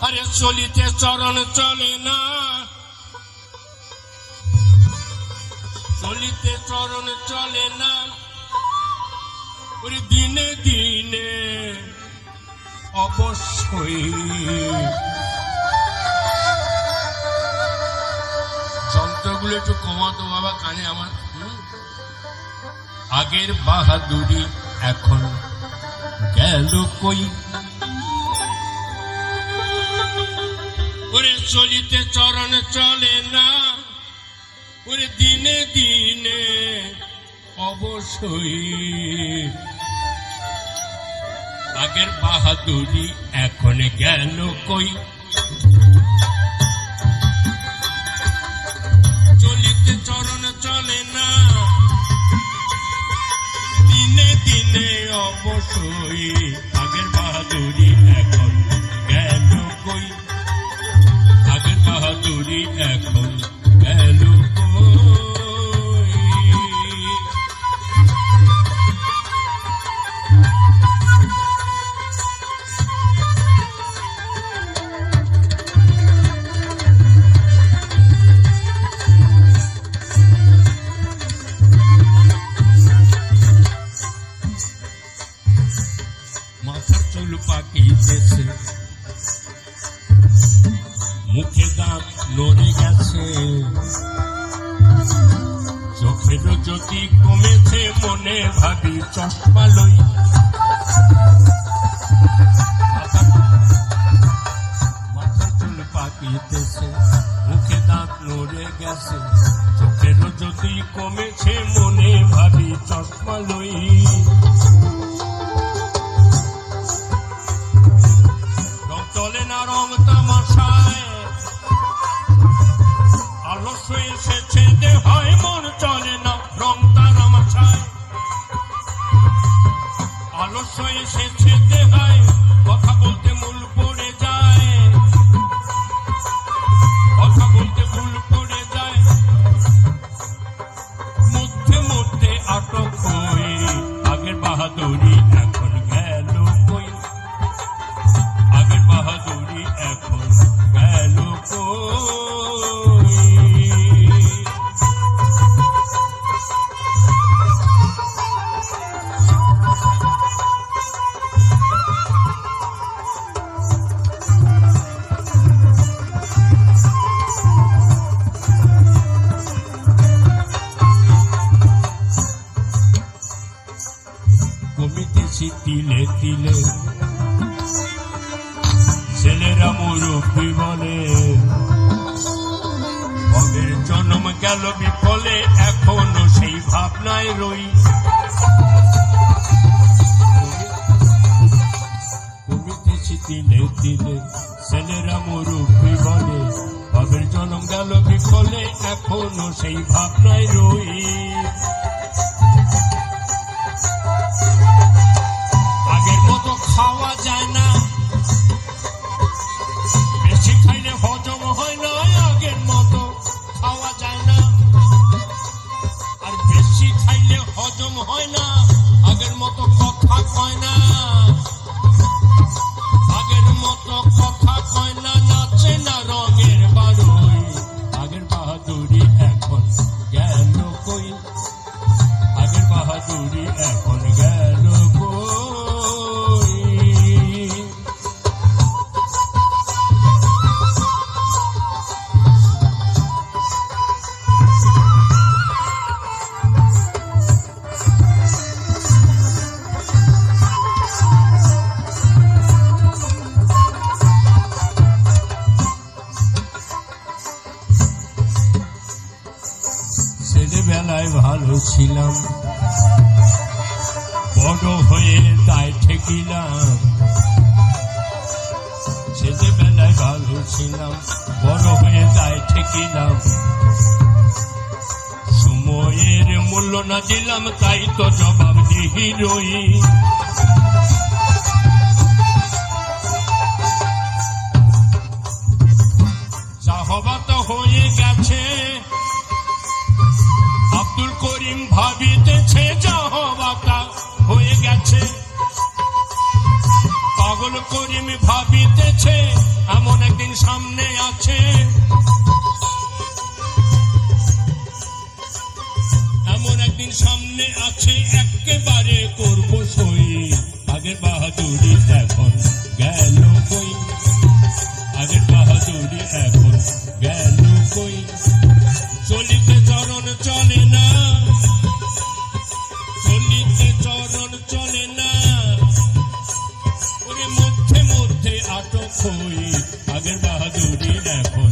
আরে চলিতে চরণ চলে না, চলিতে চরণ চলে না, ওরে দিনে দিনে অবশ্যই যন্ত্রগুলো একটু কমাতো বাবা কানে আমার। আগের বাহাদুরি এখন গেল কই, ওরে চলিতে চরণ চলে না, ওরে দিনে দিনে অবশ্যই আগের বাহাদুরি এখন গেল কই। চলিতে চরণ চলে না, দিনে দিনে অবশ্যই আগের বাহাদুরি এখন গেল কই, আগের বাহাদুরি এখন গেল কই। মাথার চুল পাকিয়েছে, মুখে দাঁত নড়ে গেছে, চোখের জ্যোতি কমেছে, মনে ভাবি চশমা লই। মাথার চুল পাকিয়েছে, মুখে দাঁত নড়ে গেছে, চোখের জ্যোতি কমেছে, মনে ভাবি চশমা লই। চলে না রং তামাশায়, আলস্য এসেছে দেহায়, মন চলে না রং তামাশায়, আলস্য এসেছে দেহায়, কথা বলতে মূল পড়ে যায়, কথা বলতে ভুল পড়ে যায়, মধ্যে মধ্যে আটক হই, আগের বাহাদুরি এখন গেল কই, আগের বাহাদুরি এখন গেল কই। কমিতেছি তিলে তিলে, ছেলেরা মুরব্বী বলে, ভবের জন্ম গেল বিফলে, এখনো সেই ভাবনায় রই। কমিতেছি তিলে তিলে, ছেলেরা মুরব্বী বলে, ভবের জন্ম গেল বিফলে, এখনো সেই ভাবনায় রই। আগের মতো খাওয়া যায় না, বেশি খাইলে হজম হয় না, আগের মতো খাওয়া যায় না, আর বেশি খাইলে হজম হয় না, আগের মতো কথা কয় না, আগের মতো কথা কয় না, নাচে না রঙের বারোই, আগের বাহাদুরি এখন গেল কই, আগের বাহাদুরি এখন গেল কই। ছেলেবেলায় ভালো ছিলাম, বড় হয়ে দায় ঠেকিলাম, ছেলেবেলায় ভালো ছিলাম, বড় হয়ে দায় ঠেকিলাম, সময়ের মূল্য না দিলাম, তাই তো জবাব দিহি রই। যা হবা তো হয়ে গেছে, আব্দুল করিম ভাবিতেছে, যা হবা তা হয়ে গেছে, পাগল করে করিম ভাবিতেছে এমন একদিন সামনে আছে, এমন একদিন সামনে আছে একেবারে করবো সই। আগের বাহাদুরি এখন গেল কই, আগের বাহাদুরি এখন গেল কই। চলিতে চরণ চলে না, চলিতে চরণ চলে না, ওরে মধ্যে মধ্যে আটক হই। আগের বাহাদুরি এখন